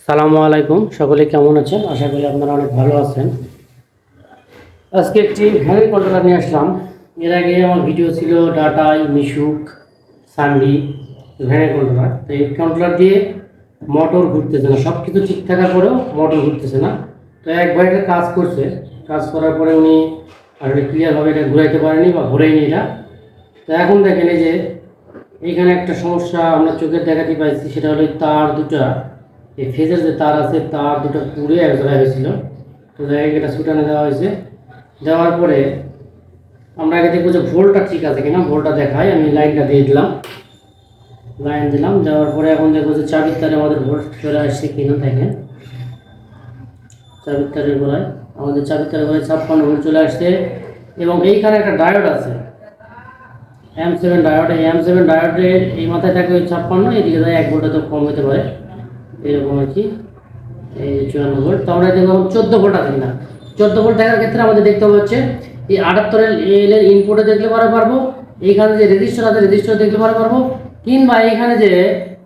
সালামু আলাইকুম, সকলে কেমন আছেন? আশা করি আপনারা অনেক ভালো আছেন। আজকে একটি ভ্যানের কন্ট্রোলার নিয়ে আসলাম। এর আগে আমার ভিডিও ছিল ডাটা, মিশুক, সানডি ভ্যানের কন্ট্রোলার। তো এই কন্ট্রোলার দিয়ে মোটর ঘুরতেছে না, সব কিছু ঠিক থাকার পরেও মোটর ঘুরতেছে না। তো একবার এটা কাজ করছে, কাজ করার পরে উনি আসলে ক্লিয়ারভাবে এটা ঘুরাইতে পারেনি বা ঘুরাইনি এটা। তো এখন দেখেন এই যে এইখানে একটা সমস্যা আমরা চোখের দেখাতে পাইছি, সেটা হলো তার দুটা, এই ফেজের যে তার আছে তার দুটো পুড়ে এক জায়গায় হয়েছিল। তো জায়গায় এটা ছুটানো দেওয়া হয়েছে। দেওয়ার পরে আমরা আগে দেখবো যে ভোল্টটা ঠিক আছে কিনা, ভোল্টটা দেখায়। আমি লাইনটা দিয়ে দিলাম, লাইন দিলাম। দেওয়ার পরে এখন দেখবো যে চাবির তারে আমাদের ভোল্ট চলে আসছে কিনা। দেখেন চাবির তারের গোড়ায় আমাদের চাবির তারের গোড়ায় 56 ভোল্ট চলে আসছে। এবং এইখানে একটা ডায়োড আছে, M7 ডায়োড। এই M7 ডায়োডের এই মাথায় থাকে ওই 56, এদিকে যায় 1 ভোল্ট তো কম হতে পারে, এরকম আর কি। এই 54 ভোল্ট। তো আমরা দেখব 14 ভোল্ট আছে কিনা। 14 ভোল্ট দেখার ক্ষেত্রে আমাদের দেখতে হবে হচ্ছে এই 78 এল এর ইনপুটে দেখতে পারবো, এইখানে যে রেজিস্টার আছে রেজিস্টার দেখতে পারবো, কিংবা এইখানে যে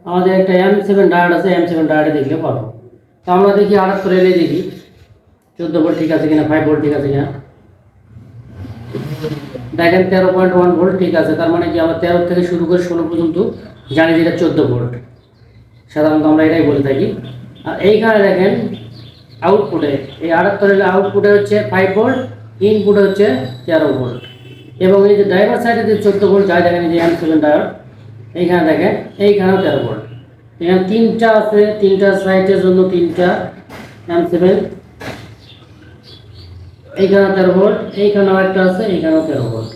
আমাদের একটা M7 ডায়োড আছে M7 ডায়োডে দেখলে পারবো। তো আমরা দেখি 78 এল এ দেখি 14 ভোল্ট ঠিক আছে কিনা, 5 ভোল্ট ঠিক আছে কিনা। দেখেন 13.1 ভোল্ট ঠিক আছে। তার মানে কি আমরা 13 থেকে শুরু করে 16 পর্যন্ত জানি যে এটা 14 ভোল্ট, সাধারণত আমরা এটাই বলে থাকি। আর এইখানে দেখেন আউটপুটে এই 78 এর আউটপুটে হচ্ছে 5 ভোল্ট, ইনপুটে হচ্ছে 13 ভোল্ট। এবং এই যে ড্রাইভার সাইডে যে 14 ভোল্ট যায়, দেখেন এই যে M7 ডায়োড, এইখানে দেখেন এইখানেও 13 ভোল্ট। এখানে তিনটা আছে, তিনটা সাইডের জন্য তিনটা M7, এইখানে 13 ভোল্ট, এইখানেও একটা আছে, এইখানেও 13 ভোল্ট।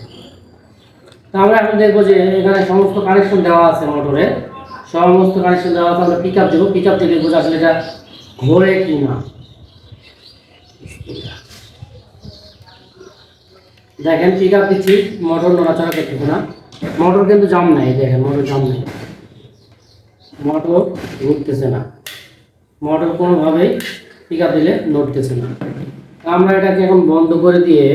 তো আমরা এখন দেখবো যে এখানে সমস্ত কানেকশন দেওয়া আছে মোটরের, সমস্ত কানেকশন দেওয়া আছে। আমরা পিক আপ দেবো, পিক আপ থেকে দেখবো আসলে এটা ঘোরে কি না। দেখেন পিক আপ দিচ্ছি, মোটর নড়াচড়া করতেছে না, মোটর কিন্তু জাম নাই। দেখেন মোটর জাম নেই, মোটর ঘুরতেছে না, মোটর কোনোভাবেই পিক আপ দিলে নড়তেছে না। আমরা এটাকে এখন বন্ধ করে দিয়ে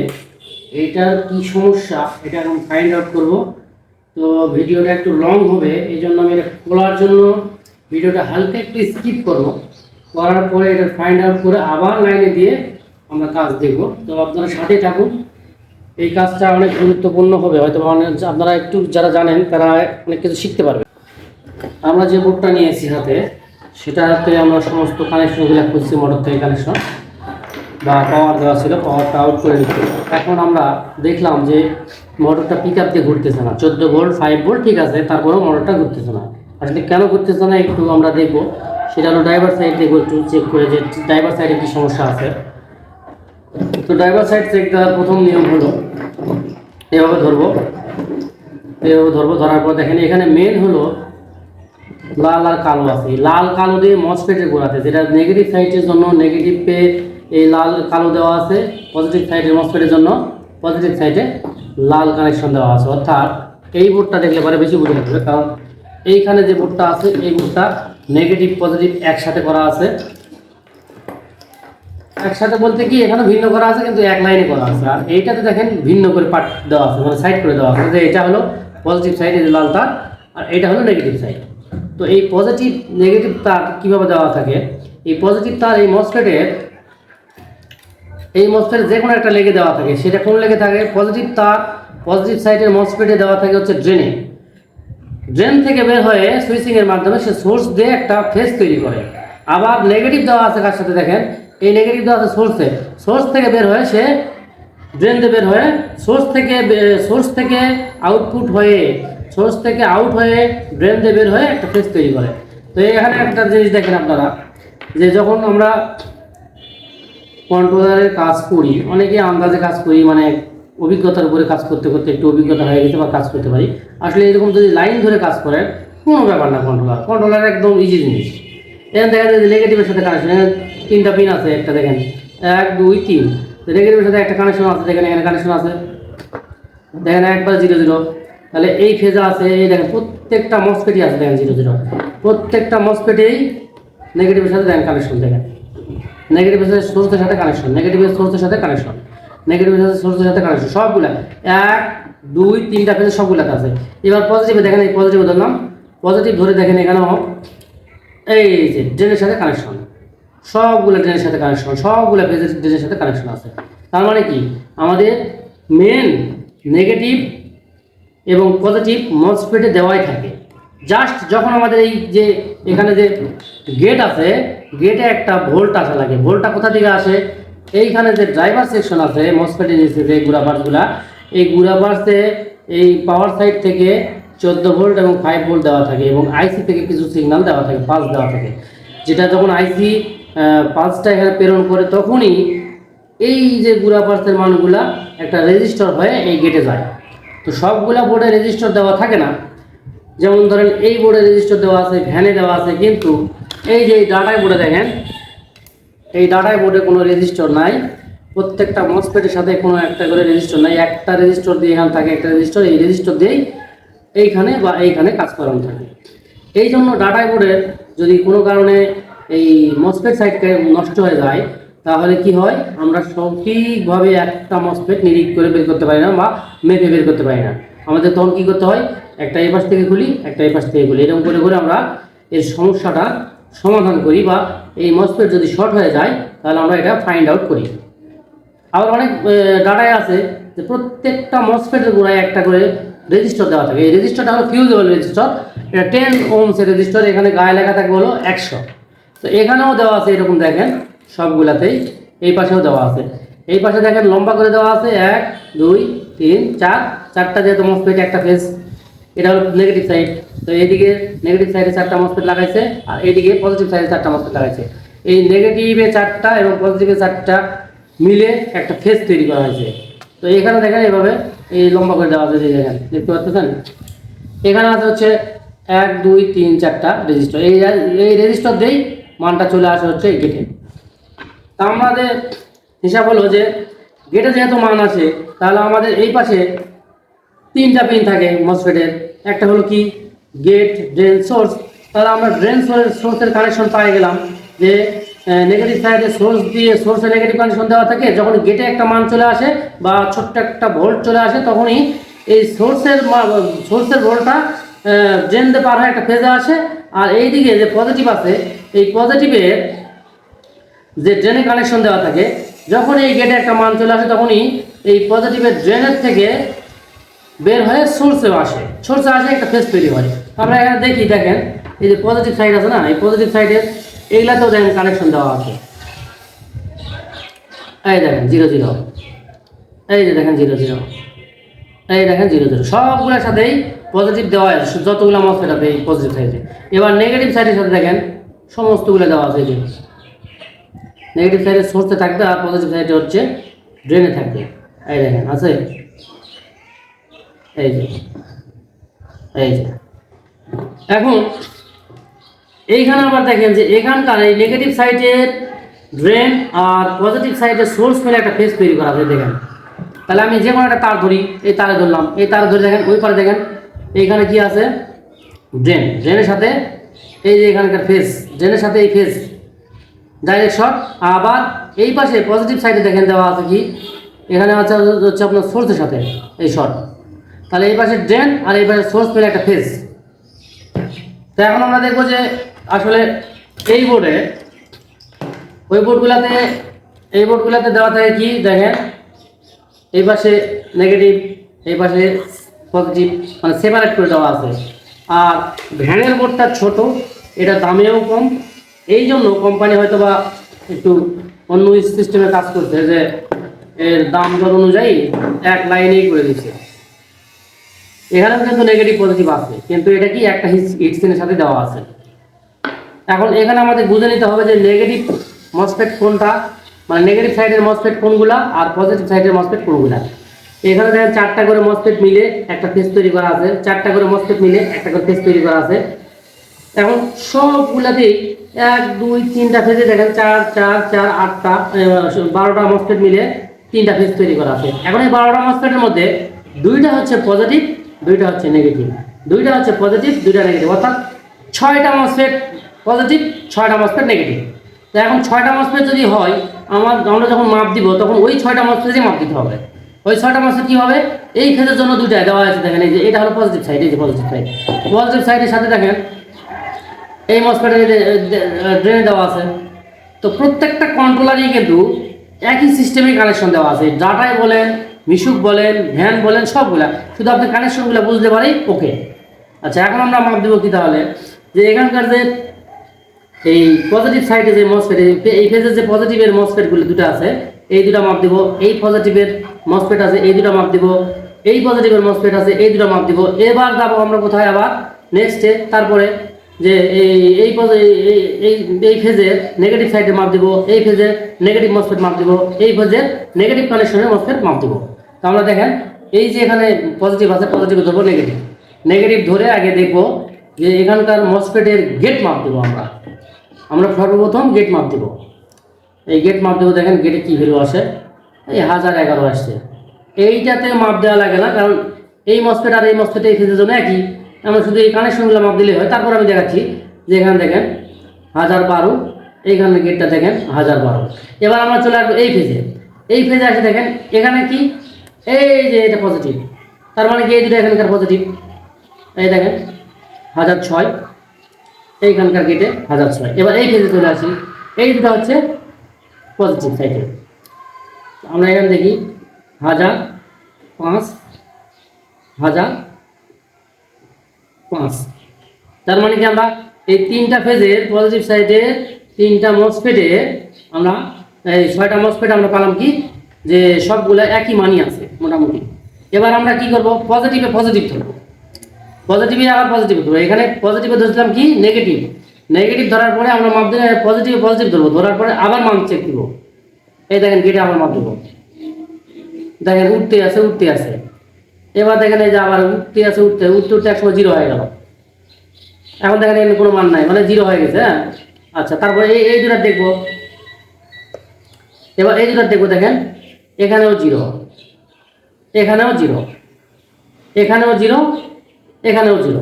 এইটার কি সমস্যা এটা এখন ফাইন্ড আউট করব। তো ভিডিওটা একটু লং হবে, এই জন্য আমি এটা খোলার জন্য ভিডিওটা হালকা একটু স্কিপ করব। করার পরে এটা ফাইন্ড আউট করে আবার লাইনে দিয়ে আমরা কাজ দেখব। তো আপনারা সাথে থাকুন, এই কাজটা অনেক গুরুত্বপূর্ণ হবে। হয়তো আপনারা একটু যারা জানেন তারা অনেক কিছু শিখতে পারবে। আমরা যে বোর্ডটা নিয়েছি হাতে, সেটাতে আমরা সমস্ত কানেকশনগুলো খুঁজছি, মোটর থেকে কানেকশন বা পাওয়ার দেওয়া ছিল, পাওয়ারটা আউট করে দিচ্ছি। এখন আমরা দেখলাম যে মোটরটা পিক আপ দিয়ে ঘুরতেছে না, 14 ভোল্ট 5 ভোল্ট ঠিক আছে, তারপরেও মোটরটা ঘুরতেছে না। আসলে কেন ঘুরতেছে না একটু আমরা দেখবো। সেটা হলো ড্রাইভার সাইড দেখবো, একটু চেক করে যে ড্রাইভার সাইডে কী সমস্যা আছে। তো ড্রাইভার সাইড চেক দেওয়ার প্রথম নিয়ম হলো এভাবে ধরবো, ধরার পর দেখেন এখানে মেন হলো লাল আর কালো আছে। লাল কালো দিয়ে মসফেটের গোড়াতে, যেটা নেগেটিভ সাইডের জন্য নেগেটিভ পে এই লাল কালো দেওয়া আছে, পজিটিভ সাইডের মসফেটের জন্য পজিটিভ সাইডে লাল কানেকশন দেওয়া আছে। অর্থাৎ এই বোর্ডটা দেখলে পরে বেশি বুঝে যাবে, কারণ এইখানে যে বোর্ডটা আছে এই বোর্ডটা নেগেটিভ পজিটিভ একসাথে করা আছে। একসাথে বলতে কি এখানে ভিন্ন করা আছে, কিন্তু এক লাইনে করা আছে। আর এইটাতে দেখেন ভিন্ন করে পার্ট দেওয়া আছে, মানে সাইড করে দেওয়া আছে, যে এটা হলো পজিটিভ সাইড, এই যে লাল তার, আর এটা হলো নেগেটিভ সাইড। তো এই পজিটিভ নেগেটিভ তার কীভাবে দেওয়া থাকে, এই পজিটিভ তার এই মসফেটের যে কোনো একটা লেগে দেওয়া থাকে। সেটা কোন লেগে থাকে? পজিটিভ তার পজিটিভ সাইডের মসফেটে দেওয়া থাকে হচ্ছে ড্রেনে। ড্রেন থেকে বের হয়ে সুইচিংয়ের মাধ্যমে সে সোর্স দিয়ে একটা ফেজ তৈরি করে। আবার নেগেটিভ দেওয়া আছে কার সাথে? দেখেন এই নেগেটিভ দেওয়া আছে সোর্সে, সোর্স থেকে বের হয়ে সে ড্রেন দিয়ে বের হয়ে সোর্স থেকে আউটপুট হয়ে, সোর্স থেকে আউট হয়ে ড্রেন দিয়ে বের হয়ে একটা ফেজ তৈরি করে। তো এখানে একটা জিনিস দেখেন আপনারা, যে যখন আমরা কন্ট্রোলারের কাজ করি, অনেকে আন্দাজে কাজ করি, মানে অভিজ্ঞতার উপরে কাজ করতে করতে একটু অভিজ্ঞতা হয়ে গেছে বা কাজ করতে পারি। আসলে এরকম যদি লাইন ধরে কাজ করেন কোনো ব্যাপার না, কন্ট্রোলার একদম ইজি জিনিস। এখানে দেখা যায় যে নেগেটিভের সাথে কানেকশন, এখানে 3টা পিন আছে, একটা দেখেন 1 2 3, তো নেগেটিভের সাথে একটা কানেকশন আছে, দেখেন এখানে কানেকশন আছে, দেখেন একবার 0 0, তাহলে এই ফেজে আছে, এই দেখেন প্রত্যেকটা মসফেটই আছে, দেখেন 0 0, প্রত্যেকটা মসফেটেই নেগেটিভের সাথে দেখেন কানেকশন, দেখেন নেগেটিভের সাথে সোর্সের সাথে কানেকশন, নেগেটিভের সোর্সের সাথে কানেকশন, নেগেটিভের সাথে সোর্সের সাথে কানেকশন, সবগুলা 1 2 3টা পেজে সবগুলাতে আছে। এবার পজিটিভে দেখেন, এই পজিটিভ ধরলাম, পজিটিভ ধরে দেখেন এখানেও এই যে ড্রেনের সাথে কানেকশন, সবগুলো ড্রেনের সাথে কানেকশন, সবগুলো ফেজের ড্রেনের সাথে কানেকশন আছে। তার মানে কি আমাদের মেন নেগেটিভ এবং পজিটিভ মসফেটে দেওয়াই থাকে। জাস্ট যখন আমাদের এই যে এখানে যে গেট আছে, গেটে একটা ভোল্ট আসা লাগে। ভোল্টটা কোথা থেকে আসে? এইখানে যে ড্রাইভার সেকশন আছে মসফেটের নিচে যে গুড়া পার্টসগুলা, এই গুড়া পার্টসে এই পাওয়ার সাইড থেকে 14 ভোল্ট এবং 5 ভোল্ট দেওয়া থাকে এবং আইসি থেকে কিছু সিগন্যাল দেওয়া থাকে, পালস দেওয়া থাকে। যেটা যখন আইসি পালসটা এখানে প্রেরণ করে তখনই এই যে গুড়া পার্টসের মানগুলা একটা রেজিস্টার হয়ে এই গেটে যায়। তো সবগুলা বোর্ডে রেজিস্টার দেওয়া থাকে না। যেমন ধরেন এই বোর্ডে রেজিস্টার দেওয়া আছে, ভ্যানে দেওয়া আছে, কিন্তু এই যে ডাটাই বোর্ডে দেখেন, এই ডাটাই বোর্ডে কোনো রেজিস্টার নাই। প্রত্যেকটা মসফেটের সাথে কোনো একটা করে রেজিস্টার নাই। একটা রেজিস্টার দিয়ে এখানে থাকে, একটা রেজিস্টার, এই রেজিস্টার দিয়েই এইখানে বা এইখানে কাজ করানো থাকে। এই জন্য ডাটাই বোর্ডের যদি কোনো কারণে এই মসফেট সাইডটা নষ্ট হয়ে যায় তাহলে কি হয়, আমরা সঠিকভাবে একটা মসফেট নিরীক্ষণ করে বের করতে পারি না বা মেপে বের করতে পারি না। আমাদের তখন কী করতে হয়, একটা এই পাশ থেকে খুলি, একটা এই পাশ থেকে খুলি, এরকম করে করে আমরা এর সমস্যাটা সমাধান করি বা এই মসফেট যদি শর্ট হয়ে যায় তাহলে আমরা এটা ফাইন্ড আউট করি। আবার অনেক ডাটায় আছে যে প্রত্যেকটা মসফেটের গোড়ায় একটা করে রেজিস্টার দেওয়া থাকে। এই রেজিস্টারটা হলো ফিউজেবল রেজিস্টার, এটা 10 ওহমসের রেজিস্টার, এখানে গায়ে লেখা থাকবে হলো 100। তো এখানেও দেওয়া আছে এরকম, দেখেন সবগুলাতেই। এই পাশেও দেওয়া আছে, এই পাশে দেখেন লম্বা করে দেওয়া আছে 1 2 3 4, চারটা যেহেতু মসফেট একটা ফেজ, এটা হলো নেগেটিভ সাইড। তো এইদিকে নেগেটিভ সাইডে 4টা মসফেট লাগাইছে আর এইদিকে পজিটিভ সাইডে 4টা মসফেট লাগাইছে। এই নেগেটিভে 4টা এবং পজিটিভে 4টা মিলে একটা ফেজ তৈরি করা হয়েছে। তো এখানে দেখেন এইভাবে এই লম্বা করে দেওয়া আছে, দেখেন দেখতে পাচ্ছেন। এখানে আছে হচ্ছে 1 2 3 4টা রেজিস্টার। এই রেজিস্টার দিয়েই মানটা চলে আসে হচ্ছে এই গেটে। তা আমাদের হিসাব হলো যে গেটে যেহেতু মান আছে তাহলে আমাদের এই পাশে 3টা পিন থাকে মসফেটের। একটা হলো কি গেট, ড্রেন, সোর্স। তাহলে আমরা ড্রেন সোর্সের কানেকশন পাই গেলাম যে নেগেটিভ সাইডে সোর্স দিয়ে সোর্সে নেগেটিভ কানেকশন দেওয়া থাকে। যখন গেটে একটা মান চলে আসে বা ছোট্ট একটা ভোল্ট চলে আসে তখনই এই সোর্সের ভোল্টটা ড্রেন দিয়ে পার হয়ে একটা ফেজে আসে। আর এইদিকে যে পজিটিভ আছে, এই পজিটিভের যে ড্রেনে কানেকশন দেওয়া থাকে, যখন এই গেটে একটা মান চলে আসে তখনই এই পজিটিভের ড্রেনের থেকে বের হয়ে সোর্সে আসে, সোর্সে আসে একটা ফেজ তৈরি হয়। আমরা এখানে দেখি, দেখেন এই যে পজিটিভ সাইড আছে না, এই পজিটিভ সাইডের এইগুলাতেও দেখেন কানেকশন দেওয়া আছে। এই দেখেন 0 0, এই যে দেখেন 0 0, এই দেখেন 0 0, সবগুলোর সাথেই পজিটিভ দেওয়া আছে, যতগুলো মসফেট আছে এই পজিটিভ সাইডে। এবার নেগেটিভ সাইডের সাথে দেখেন সমস্তগুলো দেওয়া আছে। যে নেগেটিভ সাইডে সোর্সে থাকবে আর পজিটিভ সাইডে হচ্ছে ড্রেনে থাকবে। এই দেখেন আছে, এই যে এখন এইখানে আবার দেখেন যে এখানকার এই নেগেটিভ সাইডের ড্রেন আর পজিটিভ সাইডের সোর্স মিলে একটা ফেজ তৈরি করা আছে। দেখেন তাহলে আমি যে কোনো একটা তার ধরি, এই তারে ধরলাম, এই তারে ধরে দেখেন ওই পারে দেখেন এইখানে কি আছে, ড্রেনের সাথে এই যে এখানকার ফেজ, ড্রেনের সাথে এই ফেজ ডাইরেক্ট শর্ট। আবার এই পাশে পজিটিভ সাইডে দেখেন দেওয়া আছে কি, এখানে হচ্ছে আপনার সোর্সের সাথে এই শর্ট। তাহলে এই পাশে ড্রেন আর এই পাশে সোর্স মিলে একটা ফেজ। তো এখন আমরা দেখবো যে আসলে এই বোর্ডে ওই বোর্ডগুলোতে দেওয়া থাকে কি, দেখেন এই পাশে নেগেটিভ, এই পাশে পজিটিভ, মানে সেপারেট করে দেওয়া আছে। আর ভ্যানের বোর্ডটা ছোট, এটা দামেও কম, এই জন্য কোম্পানি হয়তো বা একটু অন্য সিস্টেমে কাজ করছে যে এর দাম দর অনুযায়ী এক লাইনেই করে দিচ্ছে। এখানেও কিন্তু নেগেটিভ পজিটিভ আছে, কিন্তু এটা কি একটা হিটসিনের সাথে দেওয়া আছে। এখন এখানে আমাদের বুঝে নিতে হবে যে নেগেটিভ মসফেট কোনটা, মানে নেগেটিভ সাইডের মসফেট কোনগুলা আর পজিটিভ সাইডের মসফেট কোনগুলা। এখানে দেখেন 4টা করে মসফেট মিলে একটা ফেজ তৈরি করা আছে, 4টা করে মসফেট মিলে একটা করে ফেজ তৈরি করা আছে। এখন সবগুলাতেই 1 2 3টা ফেজে দেখেন 4 4 4 8টা 12টা মসফেট মিলে 3টা ফেজ তৈরি করা আছে। এখন এই 12টা মসফেটের মধ্যে 2টা হচ্ছে পজিটিভ, 2টা হচ্ছে নেগেটিভ, 2টা হচ্ছে পজিটিভ, 2টা নেগেটিভ, অর্থাৎ 6টা মসফেট পজিটিভ, 6টা মসফেট নেগেটিভ। তো এখন 6টা মসফেট যদি হয়, আমরা যখন মাপ দিব তখন ওই 6টা মসফেটই মাপ দিতে হবে। ওই 6টা মসফেট কী হবে, এই ফেজের জন্য 2টা দেওয়া আছে। দেখেন এই যে এটা হলো পজিটিভ সাইড, এই যে পজিটিভ সাইডের সাথে দেখেন এই মসফেটের ড্রেনে দেওয়া আছে, তো প্রত্যেকটা কন্ট্রোলারই কিন্তু একই সিস্টেমে কানেকশন দেওয়া আছে, ডাটাই বলেন, মিশুক বলেন, ভ্যান বলেন, সবগুলা, শুধু আপনি কানেকশনগুলো বুঝতে পারি ওকে। আচ্ছা, এখন আমরা মাপ দেবো কি তাহলে, যে এখানকার যে এই পজিটিভ সাইডে যে মসফেট, এই ফেজের যে পজিটিভের মসফেটগুলো দুটো আছে, এই দুটো মাপ দিব, এই পজিটিভের মসফেট আছে এই দুটো মাপ দিব, এই পজিটিভের মসফেট আছে এই দুটো মাপ দিব। এবার যাবো আমরা কোথায়, আবার নেক্সটে, তারপরে যে এই এই ফেজের নেগেটিভ সাইডে মাপ দিব, এই ফেজের নেগেটিভ মসফেট মাপ দিব, এই ফেজের নেগেটিভ কানেকশনের মসফেট মাপ দিব। তো আমরা দেখেন এই যে এখানে পজিটিভ আছে, পজিটিভ ধরবো, নেগেটিভ নেগেটিভ ধরে আগে দেখবো যে এখানকার মসফেটের গেট মাপ দেবো আমরা সর্বপ্রথম গেট মাপ দেবো। এই গেট মাপ দেবো, দেখেন গেটে কী ভ্যালু আসে, এই 1011 আসছে। এইটাতে মাপ দেওয়া লাগে না, কারণ এই মসফেট আর এই মসফেট এই ফেজের জন্য একই, আমরা শুধু এই কানেকশনগুলো মাপ দিলেই হয়। তারপর আমি দেখাচ্ছি যে এখানে দেখেন 1012, এইখানে গেটটা দেখেন 1012। এবার আমরা চলে আসবো এই ফেজে, এই ফেজে আসে দেখেন এখানে কি, এই যে এটা পজিটিভ, তার মানে কি এই দুটো এখানকার পজিটিভ, এই দেখেন 1006, এইখানকার গেটে 1006। এবার এই ফেজে চলে আসি, এই দুটো হচ্ছে পজিটিভ সাইডে। আমরা এখানে দেখি 1005, 1005, তার মানে কি আমরা এই তিনটা ফেজের পজিটিভ সাইডে তিনটা মসফেটে আমরা এই 6টা মসফেট আমরা পেলাম কি, যে সবগুলো একই মানই আছে মোটামুটি। এবার আমরা কি করব, পজিটিভে পজিটিভ ধরবো, পজিটিভে আবার পজিটিভ ধরবো। এখানে পজিটিভে ধরছিলাম কি নেগেটিভ, নেগেটিভ ধরার পরে আমরা মাপ দিলে পজিটিভে পজিটিভ ধরবো, ধরার পরে আবার মান চেক দিব। এই দেখেন গেটে আবার মাপ দেবো, দেখেন উঠতে আছে উঠতে আছে। এবার দেখেন এই যে আবার উঠতে আছে উঠতে উঠতে উঠতে একসময় 0 হয়ে গেল। এখন দেখেন এখানে কোনো মান নাই, মানে 0 হয়ে গেছে। হ্যাঁ, আচ্ছা, তারপরে এই দুটো দেখবো। এবার এই দুটো দেখবো, দেখেন এখানেও 0, এখানেও 0, এখানেও 0, এখানেও 0।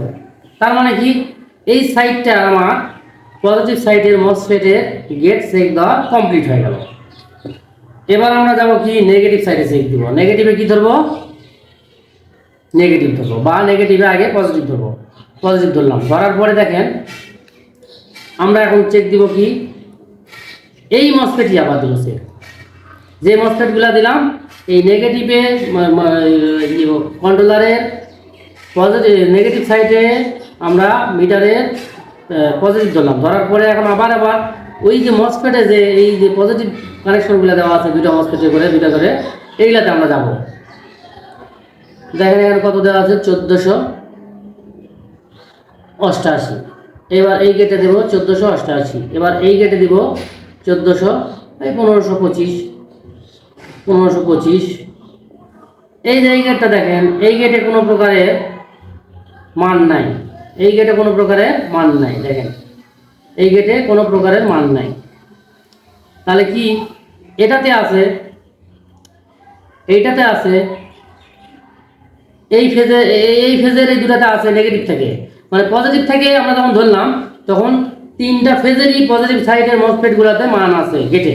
তার মানে কি এই সাইডটা আমার পজিটিভ সাইডের মসফেটের গেট চেক দেওয়া কমপ্লিট হয়ে গেল। এবার আমরা যাব কি নেগেটিভ সাইডে চেক দিব। নেগেটিভে কি ধরবো, নেগেটিভ ধরবো, বা নেগেটিভে আগে পজিটিভ ধরবো। পজিটিভ ধরলাম, ধরার পরে দেখেন আমরা এখন চেক দিব কি, এই মসফেটই আবার দিব চেক। যে মসফেটগুলো দিলাম এই নেগেটিভে কন্ট্রোলারের পজিটিভ নেগেটিভ সাইডে আমরা মিটারের পজিটিভ ধরলাম, ধরার পরে এখন আবার ওই যে মসফেটে যে এই যে পজিটিভ কানেকশনগুলো দেওয়া আছে দুইটা মসফেটে করে দুইটা করে, এইগুলাতে আমরা যাব। দেখেন এখানে কত দেওয়া আছে, 1488। এবার এই গেটে দেবো 1488। এবার এই গেটে দিব 1400, এই 1525, 1525। এই যে এই গেটটা দেখেন, এই গেটে কোনো প্রকারের মান নাই, এই গেটে কোনো প্রকারের মান নাই, দেখেন এই গেটে কোনো প্রকারের মান নাই। তাহলে কি এটাতে আছে, এইটাতে আছে, এই ফেজে এই ফেজের এই দুটাতে আছে নেগেটিভ থেকে, মানে পজিটিভ থেকে আমরা যখন ধরলাম তখন তিনটা ফেজেরই পজিটিভ সাইডের মসফেটগুলোতে মান আছে গেটে।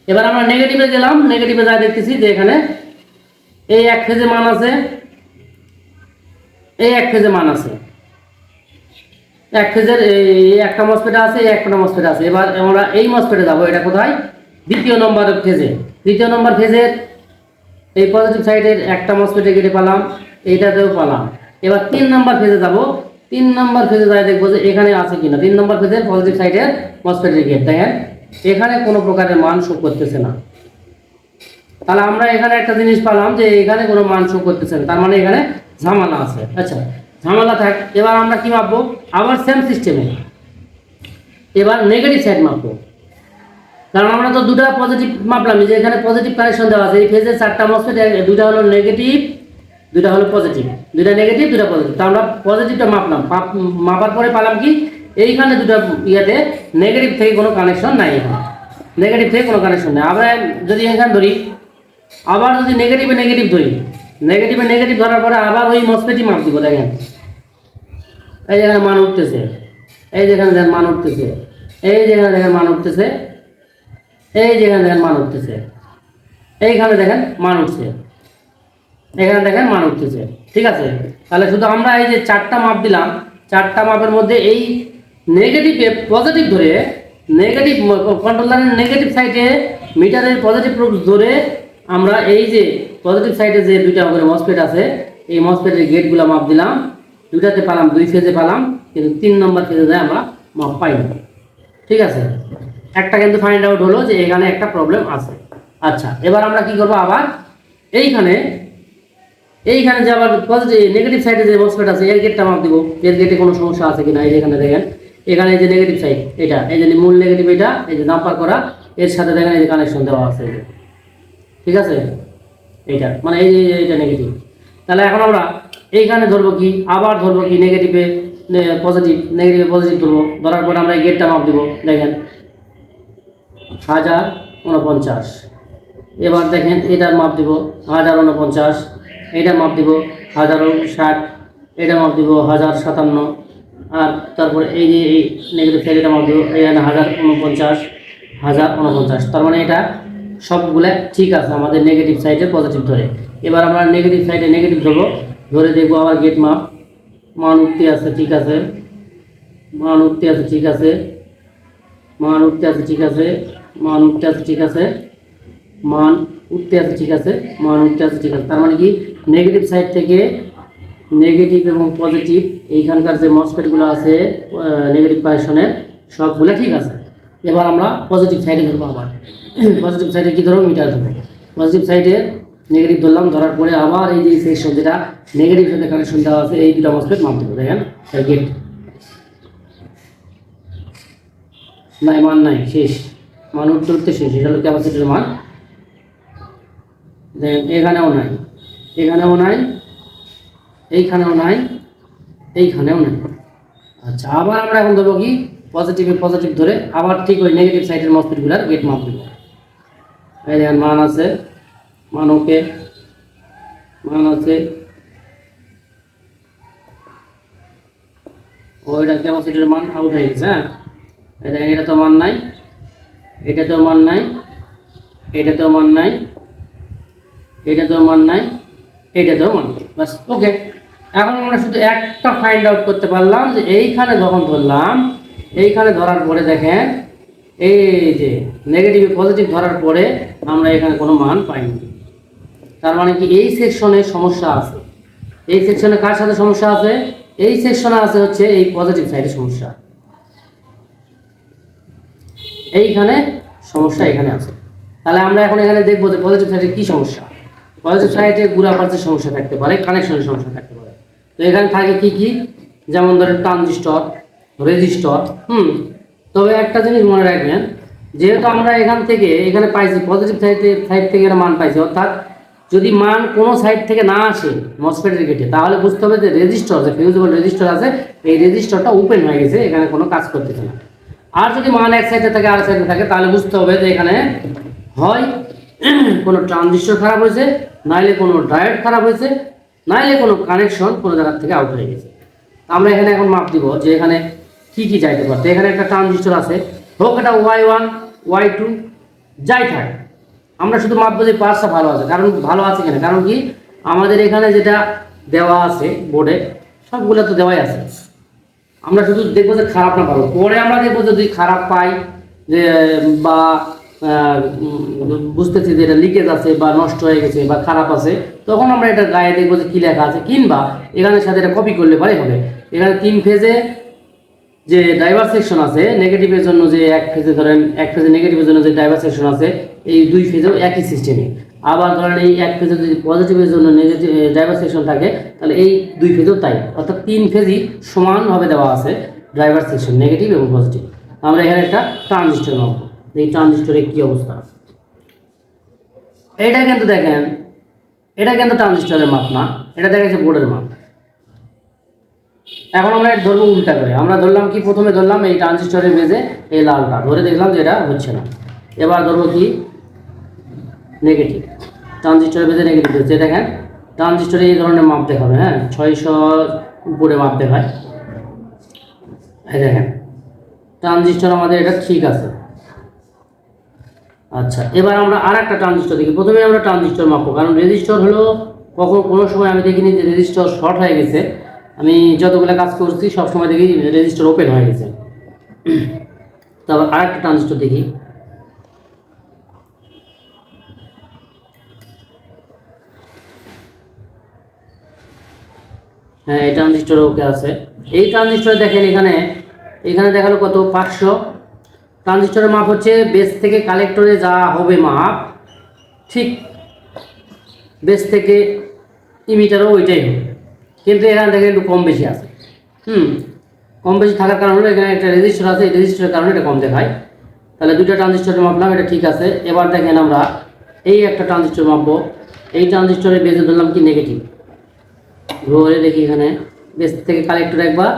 এবার আমরা নেগেটিভে গেলাম, নেগেটিভে যা দেখতেছি যে এখানে এই এক ফেজে মান আছে, এই এক ফেজে মান আছে, এক ফেজের এই একটা মসফেট আছে, এই একটা মসফেট আছে। এবার আমরা এই মসফেটে যাব, এটা কোথায়, দ্বিতীয় নম্বর ফেজে। দ্বিতীয় নম্বর ফেজের এই পজিটিভ সাইডের একটা মসফেটে গেটে পেলাম, এইটাতেও পেলাম। এবার 3 নম্বর ফেজে যাব, 3 নম্বর ফেজে যাই দেখবো যে এখানে আছে কিনা। 3 নম্বর ফেজের পজিটিভ সাইডের মসফেটের গেট, দেখেন এখানে কোনো প্রকারের মান শো করতেছে না। তাহলে আমরা এখানে একটা জিনিস পেলাম যে এখানে কোনো মান শো করতেছে না, তার মানে এখানে ঝামেলা আছে। আচ্ছা, ঝামেলা থাক। এবার আমরা কি মাপবো, আবার সেম সিস্টেমে এবার নেগেটিভ সাইড মাপবো, কারণ আমরা তো দুটা পজিটিভ মাপলাম, যে এখানে পজিটিভ কানেকশন দেওয়া আছে। এই ফেজের 4টা মসফেট, দুটা হলো নেগেটিভ, দুটা হলো পজিটিভ, দুটা নেগেটিভ দুটা পজিটিভ। তো আমরা পজিটিভটা মাপলাম, মাপার পরে পেলাম কি এইখানে দুটো ইয়াতে নেগেটিভ থেকে কোনো কানেকশন নাই, এখানে নেগেটিভ থেকে কোনো কানেকশন নেই। আমরা যদি এখানে ধরি, আবার যদি নেগেটিভে নেগেটিভ ধরি, নেগেটিভে নেগেটিভ ধরার পরে আবার ওই মসফেটই মাপ দিব। দেখেন এই যেখানে মান উঠতেছে, এই যেখানে দেখেন মান উঠতেছে, এই যেখানে দেখেন মান উঠতেছে, এই যেখানে দেখেন মান উঠতেছে, এইখানে দেখেন মান উঠছে, এখানে দেখেন মান উঠতেছে। ঠিক আছে, তাহলে শুধু আমরা এই যে 4টা মাপ দিলাম, 4টা মাপের মধ্যে এই নেগেটিভে পজিটিভ ধরে নেগেটিভ কন্ট্রোলারের নেগেটিভ সাইডে মিটারের পজিটিভ প্রুফ ধরে আমরা এই যে পজিটিভ সাইডে যে দুইটা করে মসফেট আছে এই মসফেটের গেটগুলো মাপ দিলাম, দুইটাতে পালাম 2 ফেজে পালাম, কিন্তু 3 নম্বর ফেজে যায় আমরা মাপ পাই না। ঠিক আছে, একটা কিন্তু ফাইন্ড আউট হলো যে এখানে একটা প্রবলেম আছে। আচ্ছা, এবার আমরা কি করব, আবার এইখানে যে আবার পজিটিভ নেগেটিভ সাইডে যে মসফেট আছে এর গেটটা মাপ দিব, এর গেটে কোনো সমস্যা আছে কিনা। এই যে এখানে দেখেন, এখানে এই যে নেগেটিভ সাইড এটা, এই যে মূল নেগেটিভ এটা, এই যে জাম্পার করা, এর সাথে দেখেন এই যে কানেকশন দেওয়া আছে। ঠিক আছে, এইটা মানে এই যে এটা নেগেটিভ। তাহলে এখন আমরা এইখানে ধরবো কি, আবার ধরবো কি নেগেটিভে পজিটিভ ধরবো, ধরার পর আমরা এই গেটটা মাপ দিব। দেখেন 1049। এবার দেখেন এটার মাপ দিব 1049, এইটার মাপ দিব 1060, এটা মাপ দিব 1057, আর তারপরে এই যে এই নেগেটিভ সাইড এটা মাপ দিব এখানে 1049। তার মানে এটা সবগুলা ঠিক আছে আমাদের নেগেটিভ সাইডে পজিটিভ ধরে। এবার আমরা নেগেটিভ সাইডে নেগেটিভ ধরবো, ধরে দেখবো আবার গেট মাপ, মান উঠতে আছে ঠিক আছে, মান উঠতে আছে ঠিক আছে, মান উঠতে আছে ঠিক আছে, মান উঠতে আছে ঠিক আছে, মান উঠতে আছে ঠিক আছে, মান উঠতে আছে ঠিক আছে। তার মানে কি নেগেটিভ সাইড থেকে নেগেটিভ এবং পজিটিভ এইখানকার যে মসফেটগুলো আছে নেগেটিভ কানেকশনের সবগুলো ঠিক আছে। এবার আমরা পজিটিভ সাইডে ধরবো, আবার পজিটিভ সাইডে কি ধরবো, মিটার ধরবো। পজিটিভ সাইডে নেগেটিভ ধরলাম, ধরার পরে আবার এই যে সেকশন যেটা নেগেটিভ সাথে কানেকশন দেওয়া আছে এই দুটো মসফেট মাপ দেবো। দেখেন গেট নাই, মান নাই, শেষ, মান উঠতে শেষ। এটা হলো ক্যাপাসিটির মান। দেখেন এখানেও নাই, এখানেও নাই, এইখানেও নাই, এইখানেও নাই। আচ্ছা, আবার আমরা এখন ধরবো কি পজিটিভ ধরে আবার ঠিক ওই নেগেটিভ সাইডের মসফেটগুলোর গেট মাপ দেবো। এই দেখেন মান আছে, মান ওকে, মান আছে, ওইটা ক্যাপাসিটির মান আউট হয়ে গেছে। হ্যাঁ, এই দেখেন এটা তো মান নাই, এটাতেও মান নাই, এটাতেও মান নাই, এটাতেও মান নাই, এটাতেও মান নাই। বাস, ওকে। এখন আমরা শুধু একটা ফাইন্ড আউট করতে পারলাম যে এইখানে যখন ধরলাম, এইখানে ধরার পরে দেখেন এই যে নেগেটিভ পজিটিভ ধরার পরে আমরা এখানে কোনো মান পাইনি। তার মানে কি এই সেকশনে সমস্যা আছে। এই সেকশনে কার সাথে সমস্যা আছে? এই সেকশনে আছে হচ্ছে এই পজিটিভ সাইডে সমস্যা, এইখানে সমস্যা এখানে আছে। তাহলে আমরা এখন এখানে দেখবো যে পজিটিভ সাইডে কি সমস্যা। পজিটিভ সাইডে গুড়া পার্সের সমস্যা থাকতে পারে, কানেকশনের সমস্যা থাকতে পারে। তো এখানে থাকে কি কি, যেমন ধরেন ট্রানজিস্টর, রেজিস্টর। তবে একটা জিনিস মনে রাখবেন, যেহেতু আমরা এখান থেকে এখানে পাইছি পজিটিভ সাইড থেকে এর মান পাইছি, অর্থাৎ যদি মান কোনো সাইড থেকে না আসে মসফেটের গেটে, তাহলে বুঝতে হবে যে রেজিস্টর, যে ফিউজেবল রেজিস্টর আছে, এই রেজিস্টরটা ওপেন হয়ে গেছে, এখানে কোনো কাজ করতেছে না। আর যদি মান এক সাইডে থাকে আর সাইডে থাকে, তাহলে বুঝতে হবে যে এখানে হয় কোনো ট্রানজিস্টর খারাপ হয়েছে, নাইলে কোনো ডায়োড খারাপ হয়েছে, নাইলে কোনো কানেকশন কোনো জায়গার থেকে আউট হয়ে গেছে। আমরা এখানে এখন মাপ দিব যে এখানে কি কি যাইতে পারতো। এখানে একটা ট্রানজিস্টর আছে, হোক এটা Y1 Y2 যাই থাকে, আমরা শুধু মাপবো যে পার্টসটা ভালো আছে। কারণ ভালো আছে কিনা, কারণ কি আমাদের এখানে যেটা দেওয়া আছে বোর্ডে সবগুলো তো দেওয়াই আছে, আমরা শুধু দেখবো যে খারাপ না ভালো। পরে আমরা দেখবো যদি খারাপ পাই যে বা বুঝতেছি যে এটা লিকেজ আছে বা নষ্ট হয়ে গেছে বা খারাপ আছে, তখন আমরা এটা গায়ে দেখবো যে কী লেখা আছে, কিংবা এখানের সাথে এটা কপি করলে পারে হবে। এখানে 3 ফেজে যে ড্রাইভার সেকশন আছে নেগেটিভের জন্য, যে এক ফেজে ধরেন এক ফেজে নেগেটিভের জন্য যে ড্রাইভার সেকশন আছে, এই 2 ফেজেও একই সিস্টেমে। আবার ধরেন এই এক ফেজে যদি পজিটিভের জন্য নেগেটিভ ড্রাইভার সেকশন থাকে, তাহলে এই 2 ফেজেও তাই, অর্থাৎ 3 ফেজই সমানভাবে দেওয়া আছে ড্রাইভার সেকশন নেগেটিভ এবং পজিটিভ। আমরা এখানে একটা ট্রানজিস্টর নেব, এই ট্রানজিস্টরের কী অবস্থা। এটা কিন্তু দেখেন, এটা কিন্তু ট্রানজিস্টরের মাপ না, এটা দেখাচ্ছে বোর্ডের মাপ। এখন আমরা ধরবো উল্টা করে, আমরা ধরলাম কি, প্রথমে ধরলাম এই ট্রানজিস্টরের বেজে এই লালটা ধরে দেখলাম যে এটা হচ্ছে না। এবার ধরবো কি নেগেটিভ, ট্রানজিস্টরের বেজে নেগেটিভ হচ্ছে। দেখেন ট্রানজিস্টরে এই ধরনের মাপ দেখাবে, হ্যাঁ 600 উপরে মাপ দেখায়। এই দেখেন ট্রানজিস্টর আমাদের এটা ঠিক আছে। আচ্ছা, এবার আমরা আর একটা ট্রানজিস্টর দেখি। প্রথমে আমরা ট্রানজিস্টর মাপবো, কারণ রেজিস্টর হলো কোনো সময় আমি দেখিনি যে রেজিস্টর শর্ট হয়ে গেছে। আমি যতগুলো কাজ করছি সবসময় দেখি রেজিস্টার ওপেন হয়ে গেছে। তারপর আরেকটা ট্রানজিস্টর দেখি। হ্যাঁ, এই ট্রানজিস্টর ওকে আছে। এই ট্রানজিস্টরে দেখেন এখানে দেখালো কত 500। ট্রানজিস্টরের মাপ হচ্ছে বেস থেকে কালেক্টরে যা হবে মাপ, ঠিক বেস থেকে ইমিটারও ওইটাই হবে, কিন্তু এখানে দেখেন একটু কম বেশি আছে। কম বেশি থাকার কারণে এখানে একটা রেজিস্টার আছে, এই রেজিস্টারের কারণে এটা কম দেখায়। তাহলে দুইটা ট্রানজিস্টরে মাপলাম, এটা ঠিক আছে। এবার দেখেন আমরা এই একটা ট্রানজিস্টর মাপবো। এই ট্রানজিস্টরে বেজে ধরলাম কি নেগেটিভ, ধরে দেখি এখানে বেস থেকে কালেক্টর একবার,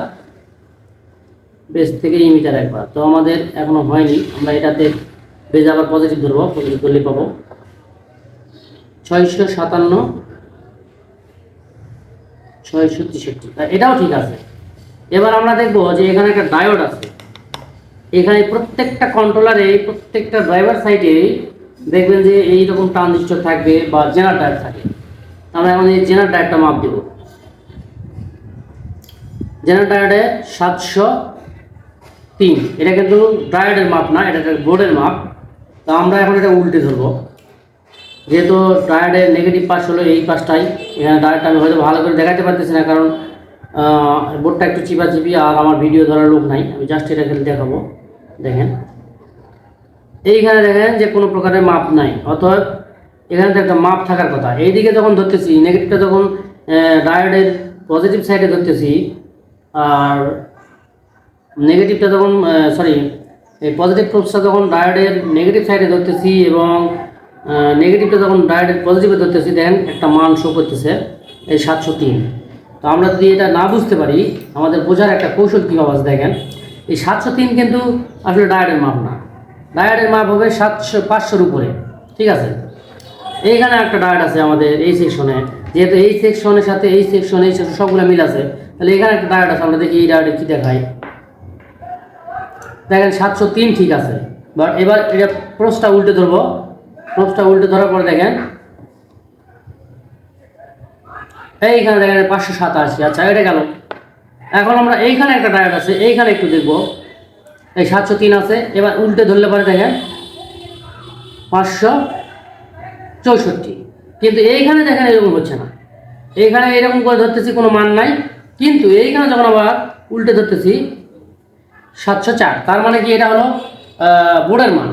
বেস থেকে ইমিটার একবার। তো আমাদের এখনো হয়নি, আমরা এটাতে বেজ আবার পজিটিভ ধরবো, পজিটিভ ধরলে পাবো 657 663। এটাও ঠিক আছে। এবার আমরা দেখবো যে এখানে একটা ডায়োড আছে। এখানে প্রত্যেকটা কন্ট্রোলারে, প্রত্যেকটা ড্রাইভার সাইডে দেখবেন যে এইরকম ট্রানজিস্টর থাকবে বা জেনার ডায়োড থাকে। আমরা এখন এই জেনার ডায়োডটা মাপ দেব। জেনার ডায়োডে 703। এটা কিন্তু ডায়োডের মাপ না, এটা বোর্ডের মাপ। তো আমরা এখন এটা উল্টে ধরবো, যেহেতু ডায়োডের নেগেটিভ পাশ হলো এই পাশটাই। এখানে ডায়োডটা আমি হয়তো ভালো করে দেখাতে পারতেছি না, কারণ বোর্ডটা একটু চিপি আর আমার ভিডিও ধরার লোক নাই। আমি জাস্ট এটা খেলে দেখাবো। দেখেন এইখানে দেখেন যে কোনো প্রকারের মাপ নাই, অতএব এখানে তো একটা মাপ থাকার কথা। এইদিকে যখন ধরতেছি নেগেটিভটা, যখন ডায়োডের পজিটিভ সাইডে ধরতেছি, আর নেগেটিভটা যখন এই পজিটিভ ফোর্সটা যখন ডায়োডের নেগেটিভ সাইডে ধরতেছি এবং নেগেটিভটা যখন ডায়োডের পজিটিভে ধরতেছি, দেখেন একটা মান শো করতেছে এই 703। তো আমরা যদি এটা না বুঝতে পারি, আমাদের বোঝার একটা কৌশল কী হবে দেখেন। এই 703 কিন্তু আসলে ডায়োডের মাপ না, ডায়োডের মাপ হবে 500-র উপরে, ঠিক আছে। এইখানে একটা ডায়োড আছে আমাদের এই সেকশনে, যেহেতু এই সেকশনের সাথে এই সেকশন সবগুলো মিল আছে, তাহলে এখানে একটা ডায়োড আছে। আমরা দেখি এই ডায়োডে কী দেখায়। দেখেন 703 ঠিক আছে। বাট এবার এটা প্রোসটা উল্টে ধরবো। প্রোসটা উল্টে ধরার পরে দেখেন এইখানে দেখেন 587। আচ্ছা, এটা গেল। এখন আমরা এইখানে একটা ডায়োড আছে, এইখানে একটু দেখবো। এই 703 আছে। এবার উল্টে ধরলে পরে দেখেন 564। কিন্তু এইখানে দেখেন এরকম হচ্ছে না, এইখানে এরকম করে ধরতেছি কোনো মান নাই, কিন্তু এইখানে যখন আবার উল্টে ধরতেছি 704। তার মানে কি এটা হলো বোর্ডের মান,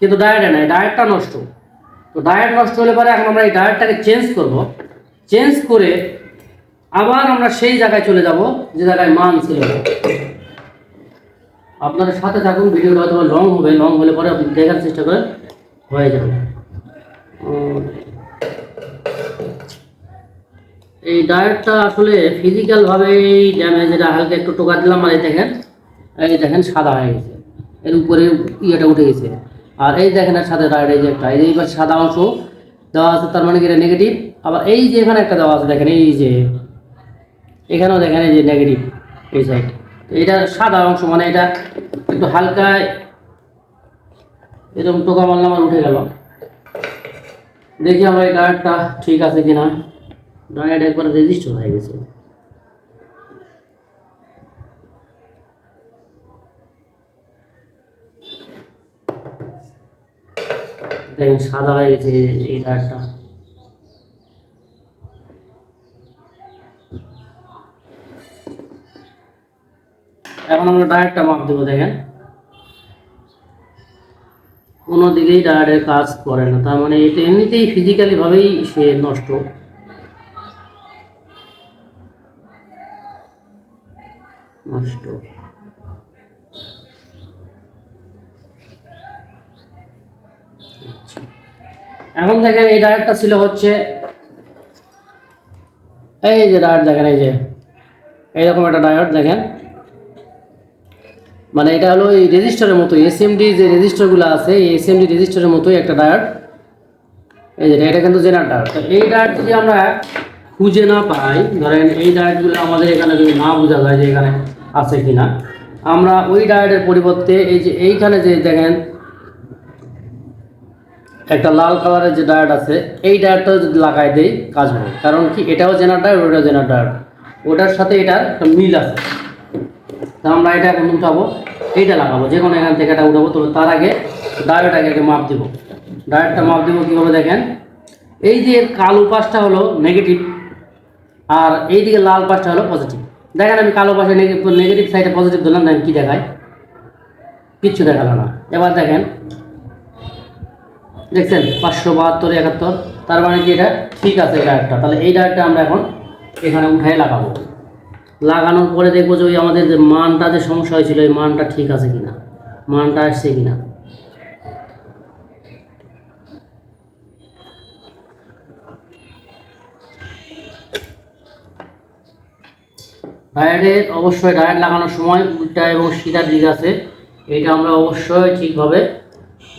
কিন্তু ডায়োডে নাই, ডায়োডটা নষ্ট। তো ডায়োড নষ্ট হলে পরে এখন আমরা এই ডায়োডটাকে চেঞ্জ করব। চেঞ্জ করে আবার আমরা সেই জায়গায় চলে যাব যে জায়গায় মান ছিল। আপনাদের সাথে থাকুন, ভিডিওটা হয়তো লং হবে, লং হলে পরে আপনি দেখার চেষ্টা করেন, হয়ে যাবে। এই ডায়োডটা আসলে ফিজিক্যালভাবেই ড্যামেজ, এটা হালকা একটু টোকা দিলাম, মানে এই দেখেন সাদা হয়ে গেছে, এর উপরে ইয়েটা উঠে গেছে। আর এই দেখেন এর সাথে ডায়োড, এই যে একটা এইবার সাদা অংশ দেওয়া আছে, তার মানে কি এটা নেগেটিভ। আবার এই যে এখানে একটা দেওয়া আছে, দেখেন এই যে এখানেও দেখেন এই যে নেগেটিভ এই সাইড। এটা সাদা অংশ, মানে এটা একটু হালকা এরকম টোকা মারলাম আর উঠে গেল। দেখি আমরা এই ডায়োডটা ঠিক আছে কিনা। ডায়োড একবার রেজিস্টার হয়ে গেছে। দেখেন সাদা হয়ে গেছে এই ডায়োডটা। এখন আমরা ডায়োডটা মাপ দেবো। দেখেন কোনো দিকেই ডায়োডের কাজ করে না, তার মানে এটা এমনিতেই ফিজিক্যালি ভাবেই সে নষ্ট। এখন দেখেন এই ডায়োডটা ছিল হচ্ছে এই যে ডায়োড, দেখেন এই যে এইরকম একটা ডায়োড। দেখেন মানে এটা হলো এই রেজিস্টারের মতো, এসএমডি যে রেজিস্টারগুলো আছে এই এসএমডি রেজিস্টারের মতোই একটা ডায়োড। এই যে এটা কিন্তু জেনার ডায়োড। তো এই ডায়োড যদি আমরা খুঁজে না পাই, ধরেন এই ডায়োডগুলো আমাদের এখানে যদি না বোঝা যায় যে এখানে আছে কিনা, আমরা ওই ডায়োডের পরিবর্তে এই যে এইখানে যে দেখেন একটা লাল কালারের যে ডায়োড আছে, এই ডায়োডটাও যদি লাগাই দেই কাজ হবে। কারণ কি এটাও জেনার ডায়োড, ওটাও জেনার ডায়োড, ওটার সাথে এটার একটা মিল আছে। তা আমরা এটা এখন উঠাবো। এইটা লাগাবো, যে কোনো এখান থেকে এটা উঠাবো। তবে তার আগে ডায়োডটাকে মাপ দিব। ডায়োডটা মাপ দিব কীভাবে দেখেন, এই যে কালো পাশটা হলো নেগেটিভ আর এইদিকে লাল পাশটা হলো পজিটিভ। দেখেন আমি কালো পাশে নেগেটিভ সাইডে পজিটিভ দিলাম, দেখেন কী দেখায়, কিচ্ছু দেখালো না। এবার দেখেন, দেখছেন 572 71, তার মানে কি এটা ঠিক আছে ডায়োডটা। তাহলে এই ডায়োডটা আমরা এখন এখানে উঠাই লাগাবো। লাগানোর পরে দেখবো যে ওই আমাদের যে মানটা যে সমস্যা হয়েছিল এই মানটা ঠিক আছে কিনা, মানটা আসছে কিনা। ডায়োডে অবশ্যই ডায়োড লাগানোর সময় উল্টা এবং সিধা দিক আছে, এটা আমরা অবশ্যই ঠিকভাবে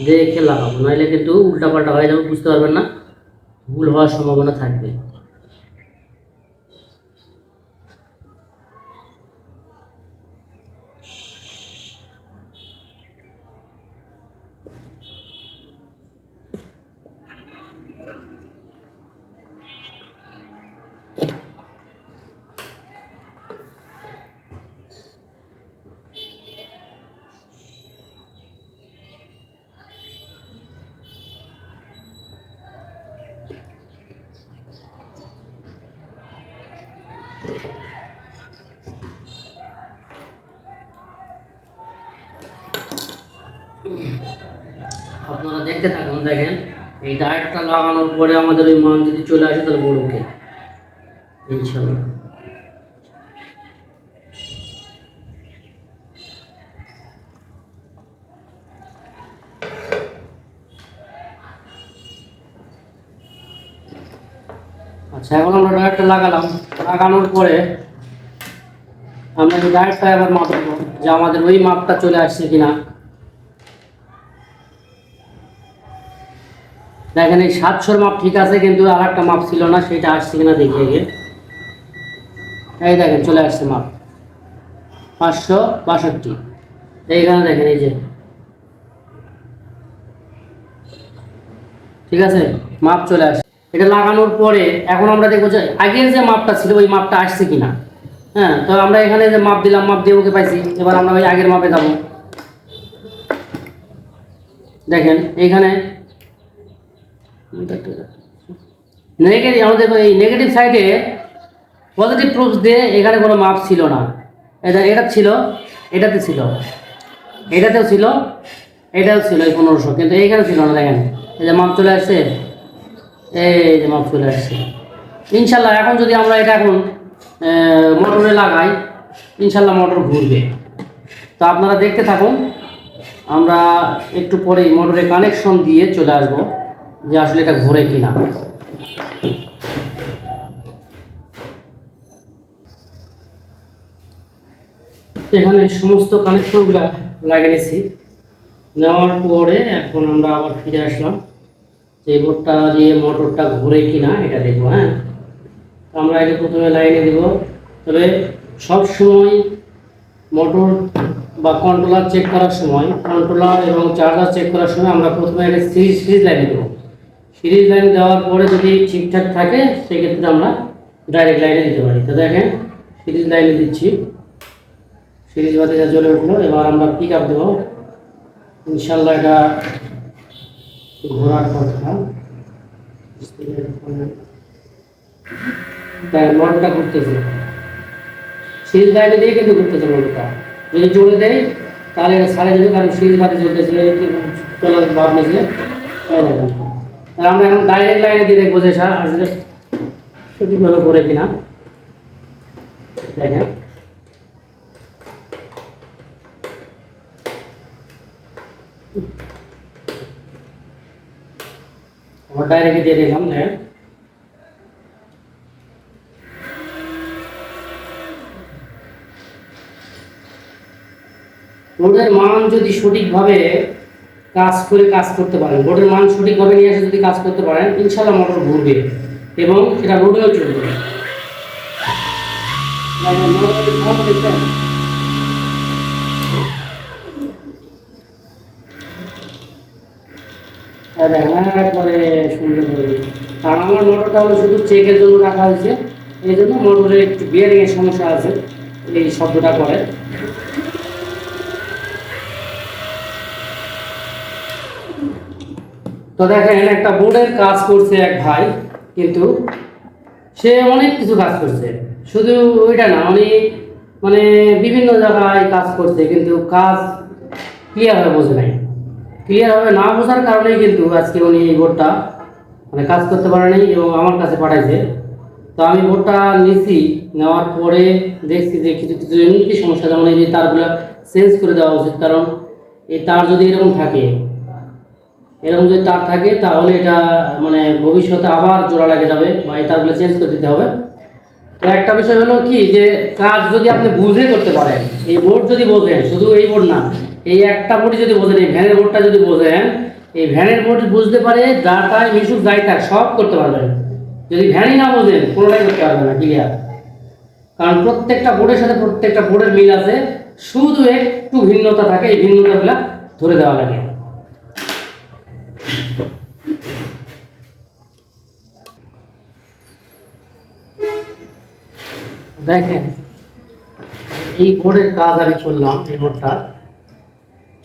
দেখে লাগাবো, নাহলে কিন্তু উল্টাপাল্টা হয়ে যাবে, বুঝতে পারবেন না, ভুল হওয়ার সম্ভাবনা থাকবে। আপনারা দেখতে থাকুন। দেখেন এই ডায়োডটা লাগানোর পরে আমাদের ওই মান যদি চলে আসে তাহলে বলুন কে ইনশাল্লাহ। আচ্ছা, এখন আমরা ডায়োডটা লাগালাম। লাগানোর পরে আমরা এই ডায়োডটা এবার মাপবো যে আমাদের ওই মাপটা চলে আসছে কিনা। দেখেন এই 700 মাপ ঠিক আছে, কিন্তু আর একটা মাপ ছিল না, সেটা আসছে কিনা দেখি আগে। এই দেখেন চলে আসছে মাপ 562। এইখানে দেখেন এই যে ঠিক আছে, মাপ চলে আসে। এটা লাগানোর পরে এখন আমরা দেখবো যে আগের যে মাপটা ছিল ওই মাপটা আসছে কিনা। হ্যাঁ, তো আমরা এখানে যে মাপ দিলাম, মাপ দিয়ে ওকে পাইছি। এবার আমরা ওই আগের মাপে যাবো। দেখেন এইখানে নেগেটিভ, আমাদের এই নেগেটিভ সাইডে পজিটিভ প্রুফ দিয়ে এখানে কোনো মাপ ছিল না। এটা ছিল, এটাতে ছিল, এটাতেও ছিল, এটাও ছিল এই 1500, কিন্তু এইখানে ছিল না। দেখেন এই যে মাপ চলে আসছে, এই যে মাপ চলে আসছে। ইনশাল্লাহ এখন যদি আমরা এটা এখন মোটরে লাগাই, ইনশাল্লাহ মোটর ঘুরবে। তো আপনারা দেখতে থাকুন, আমরা একটু পরেই মোটরে কানেকশন দিয়ে চলে আসবো যে আসলে এটা ঘুরে কিনা। এখানে সমস্ত কানেকশনগুলো লাগিয়ে নিয়েছি। নেওয়ার পরে এখন আমরা আবার ফিরে আসলাম যে বোর্ডটা দিয়ে মোটরটা ঘুরে কিনা এটা দেখবো। হ্যাঁ, আমরা এটা প্রথমে লাইনে দেব। তবে সব সময় মোটর বা কন্ট্রোলার চেক করার সময়, কন্ট্রোলার এবং চার্জার চেক করার সময় আমরা প্রথমে এটা সিরিজ লাইনে দেবো। সিরিজ লাইন দেওয়ার পরে যদি ঠিকঠাক থাকে সেক্ষেত্রে আমরা ডাইরেক্ট লাইনে দিতে পারি। তো দেখেন সিরিজ লাইনে দিচ্ছি, সিরিজ বাতি জ্বলে উঠলো। এবার আমরা পিক আপ দেবো, ইনশাল্লাহ এটা ঘোরার কথা। মোটরটা ঘুরতেছে, সিরিজ লাইনে দিয়ে কিন্তু ঘুরতেছে মোটরটা। যদি জোরে দেয় তাহলে এটা ছাড়ে যাবে, কারণ সিরিজ বাতি চলতেছে, চলার ভাব নিয়েছে। তাহলে আমরা এখন ডাইরেক্ট লাইনে দিয়ে দেখবো যে আসলে সঠিকভাবে করে কিনা। দেখেন আমরা ডাইরেক্ট দিয়ে দেখলাম। দেখেন বোর্ডের মান যদি সঠিকভাবে কাজ করতে পারেন, বোর্ডের মান সঠিকভাবে নিয়ে এসে যদি কাজ করতে পারেন, ইনশাল্লাহ মোটর ঘুরবে এবং সেটা রোডেও চলবে। একবারে সুন্দর হবে। আর আমার মোটরটা হলো শুধু চেকের জন্য রাখা হয়েছে, এই জন্য মোটরের একটু বিয়ারিংয়ের সমস্যা আছে, এই শব্দটা করে। তো দেখেন একটা বোর্ডের কাজ করছে এক ভাই, কিন্তু সে অনেক কিছু কাজ করছে, শুধু ওইটা না, অনেক মানে বিভিন্ন জায়গায় কাজ করছে, কিন্তু কাজ ক্লিয়ার হয়ে বোঝে নাই। ক্লিয়ার হবে না বোঝার কারণেই কিন্তু আজকে উনি এই বোর্ডটা মানে কাজ করতে পারে নাই এবং আমার কাছে পাঠাইছে। তো আমি বোর্ডটা নিছি, নেওয়ার পরে দেখছি যে কিছু কিছু এমনি সমস্যা, যেমন এই যে তারগুলো চেঞ্জ করে দেওয়া উচিত, কারণ এই তার যদি এরকম থাকে, এরকম যদি তার থাকে তাহলে এটা মানে ভবিষ্যতে আবার জোড়া লাগে যাবে, বা এই তারগুলো চেঞ্জ করে দিতে হবে। তো একটা বিষয় হলো কি, যে কাজ যদি আপনি বুঝে করতে পারেন, এই বোর্ড যদি বোঝেন, শুধু এই বোর্ড না, এই একটা বোর্ড যদি বোঝেন, এই ভ্যানের বোর্ডটা যদি বোঝেন, এই ভ্যানের বোর্ড বুঝতে পারে যাটাই মিশুক যাই থাক সব করতে পারবেন। যদি ভ্যানই না বোঝেন কোনোটাই করতে পারবেন না, ক্লিয়ার। কারণ প্রত্যেকটা বোর্ডের সাথে প্রত্যেকটা বোর্ডের মিল আছে, শুধু একটু ভিন্নতা থাকে, এই ভিন্নতাগুলো ধরে দেওয়া লাগে। দেখেন এই বোর্ডের কাজ আমি করলাম, এই বোর্ডটা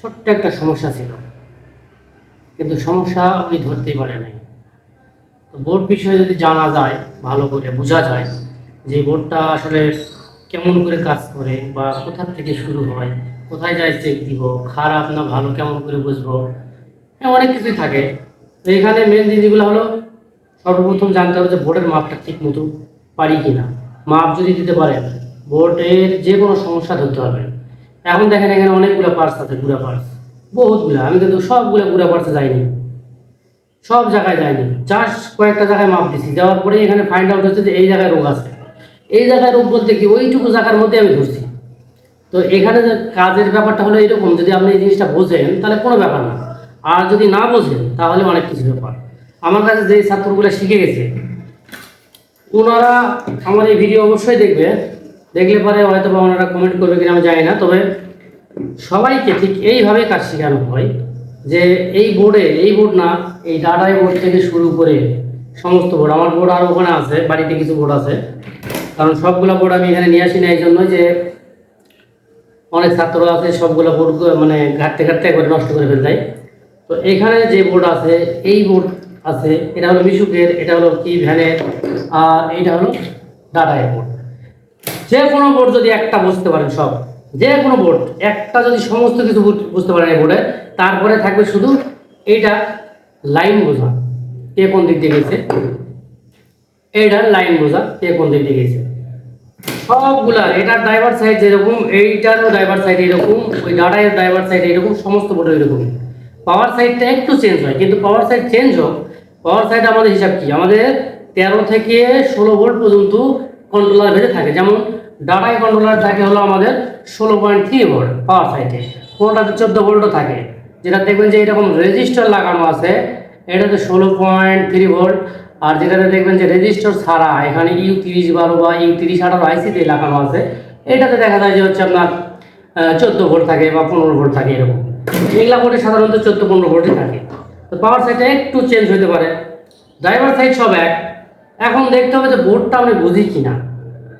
ছোট্ট একটা সমস্যা ছিল, কিন্তু সমস্যা উনি ধরতেই পারে নাই। তো বোর্ড বিষয়ে যদি জানা যায়, ভালো করে বোঝা যায় যে বোর্ডটা আসলে কেমন করে কাজ করে, বা কোথা থেকে শুরু হয়, কোথায় যায় চেক দিব, খারাপ না ভালো কেমন করে বুঝবো, হ্যাঁ অনেক কিছুই থাকে। তো এখানে মেন জিনিসগুলো হলো, সর্বপ্রথম জানতে হবে যে বোর্ডের মাপটা ঠিক মতো পারি কিনা। মাপ যদি দিতে পারেন, বোর্ডের যে কোনো সমস্যা ধরতে পারবেন। এখন দেখেন এখানে অনেকগুলো পার্টস আছে, গুঁড়া পার্টস বহুতগুলো, আমি কিন্তু সবগুলো গুঁড়া পার্টসে যাইনি, সব জায়গায় যায়নি, জাস্ট কয়েকটা জায়গায় মাপ দিছি, যাওয়ার পরে এখানে ফাইন্ড আউট হচ্ছে যে এই জায়গায় রোগ আছে। এই জায়গায় রোগ বলতে কি, ওইটুকু জায়গার মধ্যে আমি ধরছি। তো এখানে যে কাজের ব্যাপারটা হলো এরকম, যদি আপনি এই জিনিসটা বোঝেন তাহলে কোনো ব্যাপার না, আর যদি না বোঝেন তাহলে অনেক কিছু ব্যাপার। আমার কাছে যে ছাত্রগুলো শিখে গেছে, ওনারা আমার এই ভিডিও অবশ্যই দেখবে, দেখলে পরে হয়তো বা ওনারা কমেন্ট করবে কিনা আমি জানি না, তবে সবাইকে ঠিক এইভাবে কাজ শেখানো হয় যে এই বোর্ডে, এই বোর্ড না, এই ডাটাই বোর্ড থেকে শুরু করে সমস্ত বোর্ড, আমার বোর্ড আরও ওখানে আছে, বাড়িতে কিছু বোর্ড আছে, কারণ সবগুলো বোর্ড আমি এখানে নিয়ে আসি না, এই জন্য যে অনেক ছাত্র আছে সবগুলো বোর্ড মানে ঘাটতে ঘাটতে করে নষ্ট করে ফেলে দেয়। তো এখানে যে বোর্ড আছে, এই বোর্ড আছে, এটা হলো মিশুকের, এটা হলো কি ভ্যানের, আর এইটা হলো ডাটাই বোর্ড। যে কোনো বোর্ড যদি একটা বুঝতে পারেন, সব যে কোনো বোর্ড একটা যদি সমস্ত কিছু বুঝতে পারেন এই বোর্ডে, তারপরে থাকবে শুধু এইটা লাইন বোঝা, কে কোন দিক দিয়ে গেছে, এইটার লাইন বোঝা কে কোন দিক দিয়ে গেছে, সবগুলার। এটার ড্রাইভার সাইড যেরকম, এইটারও ড্রাইভার সাইড এরকম, ওই ডাটার ড্রাইভার সাইড এরকম, সমস্ত বোর্ডে এরকম। পাওয়ার সাইডটা একটু চেঞ্জ হয়, কিন্তু পাওয়ার সাইড চেঞ্জ হোক, পাওয়ার সাইড আমাদের হিসাব কি, আমাদের 13 থেকে 16 ভোল্ট পর্যন্ত কন্ট্রোলার ভেতরে থাকে। যেমন ডাটাই কন্ট্রোলার থাকে হলো আমাদের 16.3 ভোল্ট পাওয়ার সাইডে, কোনোটাতে 14 ভোল্টও থাকে, যেটা দেখবেন যে এরকম রেজিস্টার লাগানো আছে, এটাতে 16.3 ভোল্ট। আর যেটাতে দেখবেন যে রেজিস্টার ছাড়া, এখানে U3012 বা U3018 আইসিতে লাগানো আছে, এটাতে দেখা যায় যে হচ্ছে আপনার 14 ভোল্ট থাকে বা 15 ভোল্ট থাকে এরকম। এগুলা বোর্ডে সাধারণত 14-15 ভোল্টই থাকে। তো পাওয়ার সাইডটা একটু চেঞ্জ হতে পারে, ড্রাইভার সাইড সব এক। এখন দেখতে হবে যে বোর্ডটা আমি বুঝি কিনা,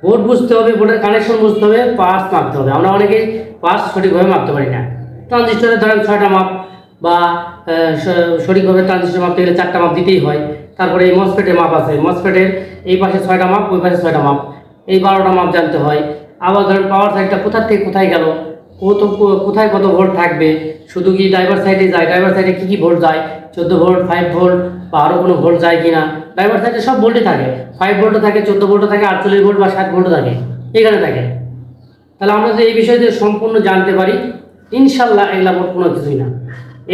বোর্ড বুঝতে হবে, বোর্ডের কানেকশন বুঝতে হবে, পার্টস মাপতে হবে। আমরা অনেকেই পার্টস সঠিকভাবে মাপতে পারি না। ট্রানজিস্টরে ধরেন 6টা মাপ, বা সঠিকভাবে ট্রানজিস্টর মাপতে গেলে 4টা মাপ দিতেই হয়। তারপরে এই মসফেটের মাপ আছে, মসফেটের এই পাশে 6টা মাপ, ওই পাশে 6টা মাপ, এই 12টা মাপ জানতে হয়। আবার ধরেন পাওয়ার সাইডটা কোথা থেকে কোথায় গেল, কোথায় কত ভোল্ট থাকবে, শুধু কি ড্রাইভার সাইডে যায়, ড্রাইভার সাইডে কী কী ভোল্ট যায়, 14 ভোল্ট, 5 ভোল্ট, বা আরও কোনো ভোল্ট যায় কিনা। ড্রাইভার সাইডে সব ভোল্টই থাকে, 5 ভোল্টও থাকে, 14 ভোল্টও থাকে, 48 ভোল্ট বা 60 ভোল্টও থাকে, এখানে থাকে। তাহলে আমরা যদি এই বিষয়টি সম্পূর্ণ জানতে পারি, ইনশাল্লাহ এগুলা মোট কোনো কিছুই না।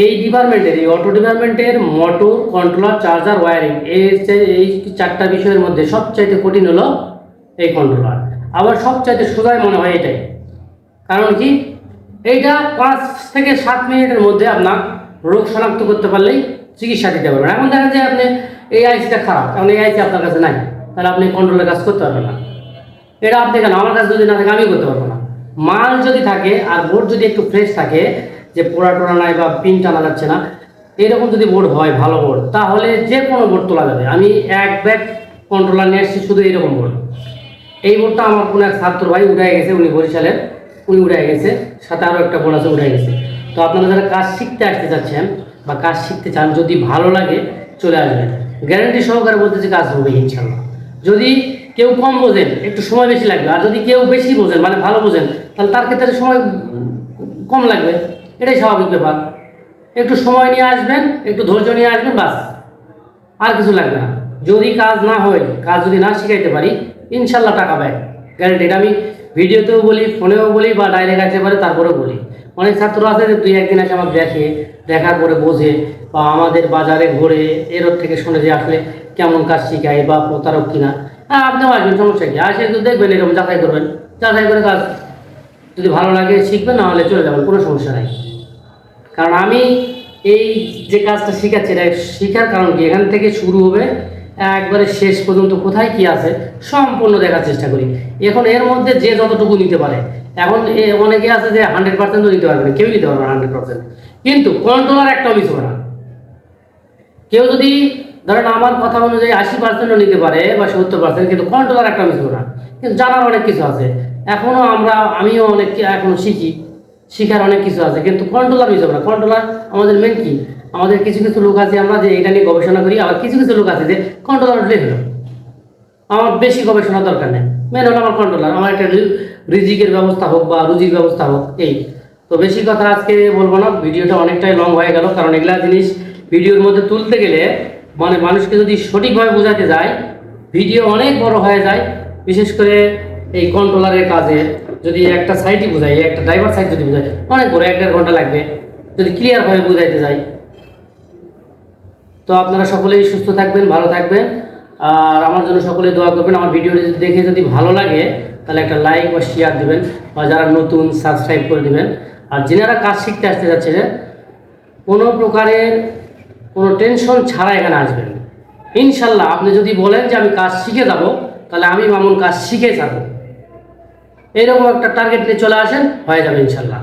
এই ডিপার্টমেন্টের, এই অটো ডিপার্টমেন্টের মোটর, কন্ট্রোলার, চার্জার, ওয়্যারিং, এই 4টা বিষয়ের মধ্যে সবচাইতে কঠিন হলো এই কন্ট্রোলার। আবার সবচাইতে সোজাই মনে হয় এটাই, কারণ কি, এইটা 5 থেকে 7 মিনিটের মধ্যে আপনার রোগ শনাক্ত করতে পারলেই চিকিৎসা দিতে পারবেন। এখন দেখেন যে আপনি এই আইসিটা খারাপ, কারণ এই আইসি আপনার কাছে নাই, তাহলে আপনি কন্ট্রোলের কাজ করতে পারবেন না। এটা আপনি কেন, আমার কাছে যদি না থাকে আমি করতে পারবো না। মাল যদি থাকে আর বোর্ড যদি একটু ফ্রেশ থাকে, যে পোড়া টোড়া নাই বা পিন টানা যাচ্ছে না, এরকম যদি বোর্ড হয়, ভালো বোর্ড, তাহলে যে কোনো বোর্ড তোলা যাবে। আমি এক ব্যাগ কন্ট্রোলার নিয়ে আসছি, শুধু এইরকম বোর্ড। এই বোর্ডটা আমার কোনো এক ছাত্র ভাই উঠে গেছে, উনি বরিশালের, উনি উঠে গেছে, সাথে আরও একটা বোর্ড আছে উঠে গেছে। তো আপনারা যারা কাজ শিখতে আসতে চাচ্ছেন, বা কাজ শিখতে চান, যদি ভালো লাগে চলে আসবেন, গ্যারান্টি সহকারে বলতেছি কাজ হবে ইনশাল্লাহ। যদি কেউ কম বোঝেন একটু সময় বেশি লাগবে, আর যদি কেউ বেশি বোঝেন মানে ভালো বোঝেন তাহলে তার ক্ষেত্রে সময় কম লাগবে, এটাই স্বাভাবিক ব্যাপার। একটু সময় নিয়ে আসবেন, একটু ধৈর্য নিয়ে আসবেন, বাস, আর কিছু লাগবে না। যদি কাজ না হয়, কাজ যদি না শিখাইতে পারি, ইনশাল্লাহ টাকা পায়, গ্যারেন্টি। এটা আমি ভিডিওতেও বলি, ফোনেও বলি, বা ডাইরেক্ট আসতে পারে তারপরেও বলি। অনেক ছাত্র আছে যে 2-1 দিন আসে আমাকে দেখে, দেখার পরে বোঝে, বা আমাদের বাজারে ঘুরে এর থেকে শুনে যে আসলে কেমন কাজ শিখায় বা প্রতারক কিনা। হ্যাঁ, আপনিও আসবেন, সমস্যা কি, আসে একটু দেখবেন, এরকম যাচাই করবেন, যাচাই করে কাজ যদি ভালো লাগে শিখবেন, না হলে চলে যাবেন, কোনো সমস্যা নাই। কারণ আমি এই যে কাজটা শিখাচ্ছি, এটা শেখার কারণ কি, এখান থেকে শুরু হবে একবারে শেষ পর্যন্ত কোথায় কি আছে সম্পূর্ণ দেখার চেষ্টা করি। এখন এর মধ্যে যে যতটুকু নিতে পারে, এখন অনেকে আছে যে 100%ও নিতে পারবে না, কেউ নিতে পারবে না 100%, কিন্তু কন্ট্রোলার একটাও মিস হবে না। কেউ যদি ধরেন আমার কথা অনুযায়ী 80%ও নিতে পারে বা 70%, কিন্তু কন্ট্রোলার একটা মিস হবে না। কিন্তু জানার অনেক কিছু আছে, এখনও আমিও অনেক এখনো শিখি, শিখার অনেক কিছু আছে, কিন্তু কন্ট্রোলার মিস হবে না। কন্ট্রোলার আমাদের মেন কি, আমাদের কিছু কিছু লোক আছে আমরা যে এটা নিয়ে গবেষণা করি, আবার কিছু কিছু লোক আছে যে কন্ট্রোলার উঠলে হলো, আমার বেশি গবেষণা দরকার নেই, মেন হলো আমার কন্ট্রোলার, আমার একটা রিজিকের ব্যবস্থা হোক বা রুজির ব্যবস্থা হোক, এই তো। বেশি কথা আজকে বলবো না, ভিডিওটা অনেকটাই লং হয়ে গেল, কারণ এগুলা জিনিস ভিডিওর মধ্যে তুলতে গেলে মানে মানুষকে যদি সঠিকভাবে বোঝাতে যায়, ভিডিও অনেক বড় হয়ে যায়। বিশেষ করে এই কন্ট্রোলারের কাজে যদি একটা সাইডই বোঝাই, একটা ড্রাইভার সাইড যদি বোঝাই, অনেক বড় 1-1.5 ঘন্টা লাগবে যদি ক্লিয়ারভাবে বোঝাইতে যাই। তো আপনারা সকলেই সুস্থ থাকবেন, ভালো থাকবেন, আর আমার জন্য সকলে দোয়া করবেন। আমার ভিডিও দেখে যদি ভালো লাগে তাহলে একটা লাইক বা শেয়ার দেবেন, বা যারা নতুন সাবস্ক্রাইব করে দেবেন। আর যেনারা কাজ শিখতে আসতে যাচ্ছেন, কোনো প্রকারের কোনো টেনশন ছাড়া এখানে আসবেন ইনশাল্লাহ। আপনি যদি বলেন যে আমি কাজ শিখে যাব, তাহলে আমি মামুন কাজ শিখে যাব, এইরকম একটা টার্গেট নিয়ে চলে আসেন, হয়ে যাবে ইনশাল্লাহ।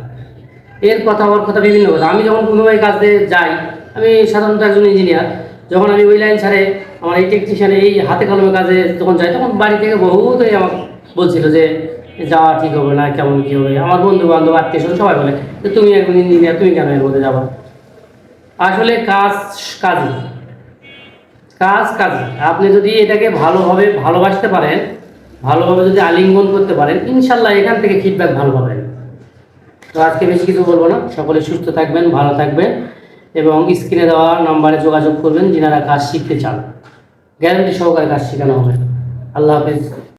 এর কথা আমার কথা বিভিন্ন কথা। আমি যখন কোনো কাজে যাই, আমি সাধারণত একজন ইঞ্জিনিয়ার, যখন আমি ওই লাইন ছাড়ে আমার এই টেকনিশিয়ানে এই হাতে কলমে কাজে যখন যাই, তখন বাড়ি থেকে বহুতই আমাকে বলছিল যে যাওয়া ঠিক হবে না, কেমন কী হবে। আমার বন্ধু বান্ধব আত্মীয় স্বজন সবাই বলে যে তুমি একজন ইঞ্জিনিয়ার, তুমি কেন এর মধ্যে যাবা। আসলে কাজ কাজই, কাজ কাজই। আপনি যদি এটাকে ভালোভাবে ভালোবাসতে পারেন, ভালোভাবে যদি আলিঙ্গন করতে পারেন, ইনশাল্লাহ এখান থেকে ফিডব্যাক ভালো পাবেন। তো আজকে বেশি কিছু বলবো না, সকলে সুস্থ থাকবেন, ভালো থাকবেন, এবং স্ক্রিনে দেওয়া নম্বরে যোগাযোগ করবেন যিনারা কাজ শিখতে চান, গ্যারান্টি সহকারে কাজ শেখানো হবে। আল্লাহ হাফেজ।